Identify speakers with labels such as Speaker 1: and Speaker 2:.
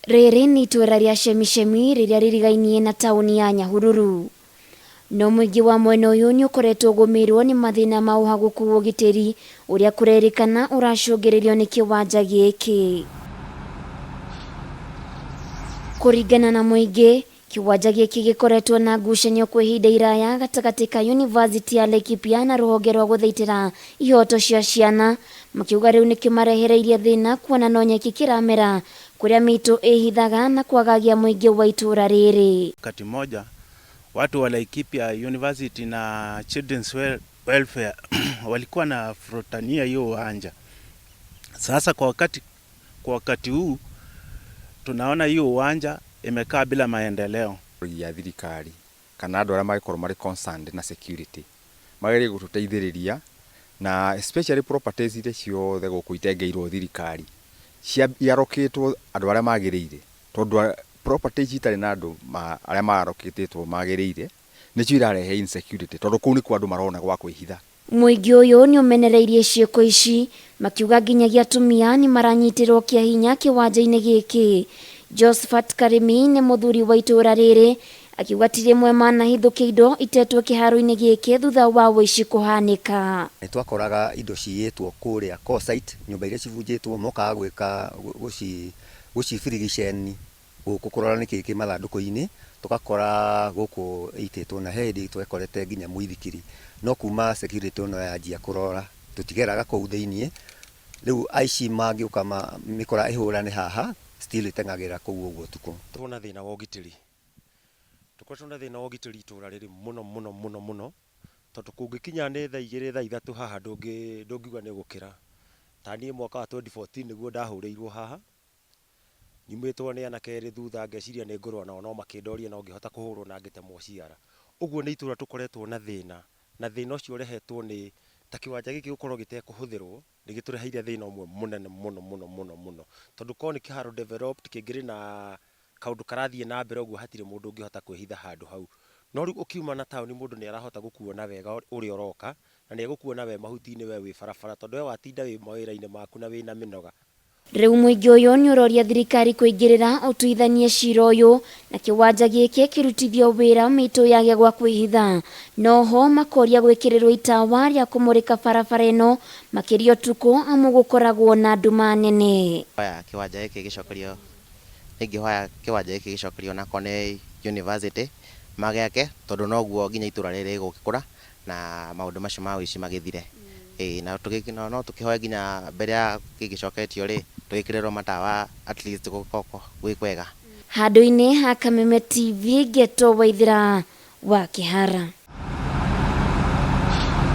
Speaker 1: Rĩrĩ nĩ itũra rĩa Chemi Chemi rĩrĩa rĩrigainie na taũni ya Nyahururu. No mũingĩ wa mwena ũyũ nĩ ũkoretwo ũgũmĩirwo nĩ mathĩna ma ũhagũku wa ũgitĩri ũrĩa kũrerĩkana ũracũngĩrĩrio nĩ kĩwanja gĩkĩ. Kũringana na mũingĩ, kĩwanja gĩkĩ gĩkoretwo na ngucanio kwa ihinda iraya gatagatĩ ka University ya Laikipia na rũhonge rwa gũthaitĩra ihoto cia ciana, makiuga rĩu nĩkĩmarehereirie thĩna kuona no nyeki kĩramera kũrĩa mito ĩhithaga na kwagagia mũingĩ wa itũra rĩrĩ.
Speaker 2: Wakati moja watu wa Laikipia University na Children's Welfare walikuwa na frutania hiyo uwanja. Sasa kwa wakati huu tunaona hiyo uwanja imekaa bila maendeleo.
Speaker 3: Ya thirikari kana andũ arĩa magĩkorwo marĩ concerned na security magerie gũtũteithĩrĩria na especially properties iria ciothe gũkũ itengeirwo thirikari ciarokĩtwo andũ arĩa magĩrĩire, tondũ properties itarĩ na andũ arĩa marokĩtĩtwo magĩrĩire nĩcio irarehe insecurity, tondũ kũu nĩ kwa andũ marona gwa kwĩhitha.
Speaker 1: Mũingĩ ũyũ nĩ ũmenereirie ciĩko ici, makiuga nginyagia atumia nĩ maranyitirwo kĩa hinya kĩwanja-inĩ gĩkĩ. Josephat Karimi nĩ mũthuri wa itũra rĩrĩ, akiuga ti rĩmwe manahithũkia indo itetwo kĩharo-inĩ gĩkĩ thutha wa ũici kũhanĩka.
Speaker 4: Nĩ twakoraga indo ciyĩtwo kũrĩa site, nyũmba iria cibunjĩtwo mokaga gwĩka gũcibirigiceni gũkũ kũrora nĩkĩ kĩ mathandũkũ-inĩ, tũgakora gũkũ ĩitĩtwo na he hĩndĩ twekorete nginya mũithikiri, no kuma security no yanjia kũrora tũtigeraga kũu thĩiniĩ. Rĩu aici mangĩũka mĩkora ĩhũrane haha still itengagĩra kũu ũguo tukũ.
Speaker 5: Tũna thĩna wa ũgitĩri, tũkoretwo na thĩna wa ũgitĩri itũra rĩrĩ mũno, tondũ kũngĩkinya nĩ thaa 2 thaa 3 haha ndũngiuga nĩ gũkĩra. Ta niĩ mwaka wa 2014 nĩguo ndahũrĩirwo haha, nyumĩtwo nĩ anake erĩ thutha, ngeciria nĩ ngũrũa nao no makĩndoria no ngĩhota kũhũrwo na ngĩtemwo cira. Ũguo nĩ itũra tũkoretwo na thĩna ũcio ũrehetwo nĩ ta kĩwanja gĩkĩ gũkorwo gĩtekũhũthĩrwo nĩ gĩtũreheire thĩna ũmwe mũnene mũno, tondũ korwo nĩ kĩharo developed kĩngĩrĩ na kaũndũ karathiĩ na mbere ũguo hatirĩ mũndũ ũngĩhota kwĩhitha handũ hau. No rĩu ũkiuma na taũni mũndũ nĩ arahota gũkuona wega ũrĩa ũroka na nĩ egũkuona we mahuti-inĩ we wĩ barabara, tondũ we watinda wĩ mawĩra-inĩ maku na wĩna mĩnoga.
Speaker 1: Rĩu mũingĩ ũyũ nĩ ũroria thirikari kũingĩrĩra ũtuithanie cira ũyũ na kĩwanja gĩkĩ kĩrutithio wĩra mito yage gwa kwĩhitha. Noho makoria gwĩkĩrĩrwo itawa rĩa kũmũrĩka barabara ĩno makĩria ũtukũ amu gũkoragwo na nduma nene.
Speaker 6: Kĩwanja gĩkĩ gĩcokerio, ingĩhoya kĩwanja gĩkĩ gĩcokerio na kone university magĩake, tondũ noguo nginya itũra rĩrĩ gũgĩkũra na maũndũ macio ma ũici magĩthire. No tũkĩhoya nginya mbere ya gĩgĩcoketio rĩ twĩkĩrĩrwo matawa at least gũkoko gwĩ kwega.
Speaker 1: Handũ-inĩ ha Kameme TV Geto Waithira wa Kĩhara.